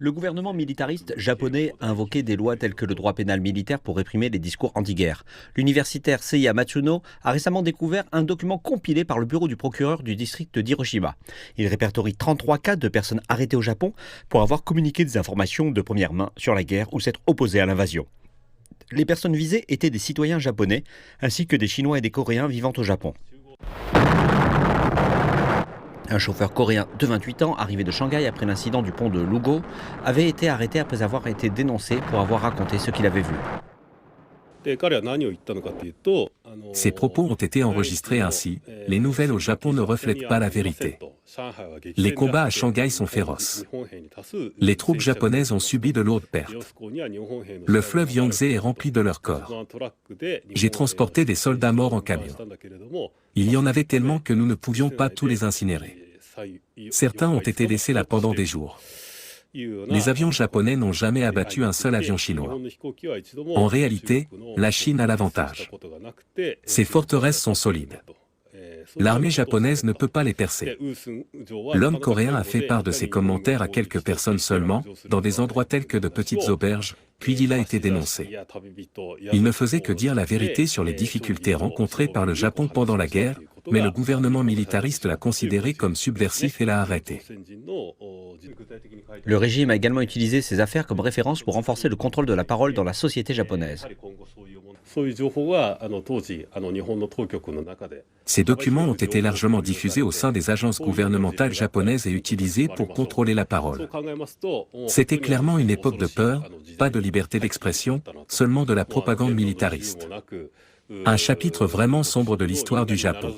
Le gouvernement militariste japonais a invoqué des lois telles que le droit pénal militaire pour réprimer les discours anti-guerre. L'universitaire Seiya Matsuno a récemment découvert un document compilé par le bureau du procureur du district d'Hiroshima. Il répertorie 33 cas de personnes arrêtées au Japon pour avoir communiqué des informations de première main sur la guerre ou s'être opposées à l'invasion. Les personnes visées étaient des citoyens japonais ainsi que des Chinois et des Coréens vivant au Japon. Un chauffeur coréen de 28 ans, arrivé de Shanghai après l'incident du pont de Lugo, avait été arrêté après avoir été dénoncé pour avoir raconté ce qu'il avait vu. Ces propos ont été enregistrés ainsi. Les nouvelles au Japon ne reflètent pas la vérité. Les combats à Shanghai sont féroces. Les troupes japonaises ont subi de lourdes pertes. Le fleuve Yangtze est rempli de leurs corps. J'ai transporté des soldats morts en camion. Il y en avait tellement que nous ne pouvions pas tous les incinérer. Certains ont été laissés là pendant des jours. Les avions japonais n'ont jamais abattu un seul avion chinois. En réalité, la Chine a l'avantage. Ses forteresses sont solides. L'armée japonaise ne peut pas les percer. L'homme coréen a fait part de ses commentaires à quelques personnes seulement, dans des endroits tels que de petites auberges, puis il a été dénoncé. Il ne faisait que dire la vérité sur les difficultés rencontrées par le Japon pendant la guerre, mais le gouvernement militariste l'a considéré comme subversif et l'a arrêté. Le régime a également utilisé ces affaires comme référence pour renforcer le contrôle de la parole dans la société japonaise. Ces documents ont été largement diffusés au sein des agences gouvernementales japonaises et utilisés pour contrôler la parole. C'était clairement une époque de peur, pas de liberté d'expression, seulement de la propagande militariste. Un chapitre vraiment sombre de l'histoire du Japon.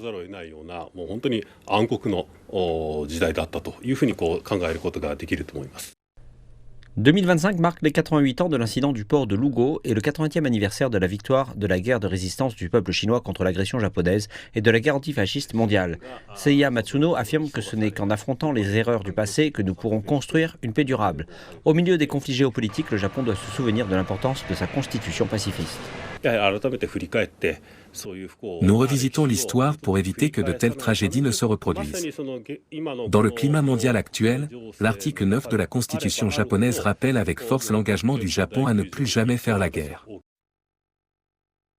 2025 marque les 88 ans de l'incident du port de Lugo et le 80e anniversaire de la victoire de la guerre de résistance du peuple chinois contre l'agression japonaise et de la guerre antifasciste mondiale. Seiya Matsuno affirme que ce n'est qu'en affrontant les erreurs du passé que nous pourrons construire une paix durable. Au milieu des conflits géopolitiques, le Japon doit se souvenir de l'importance de sa constitution pacifiste. Nous revisitons l'histoire pour éviter que de telles tragédies ne se reproduisent. Dans le climat mondial actuel, l'article 9 de la Constitution japonaise rappelle avec force l'engagement du Japon à ne plus jamais faire la guerre.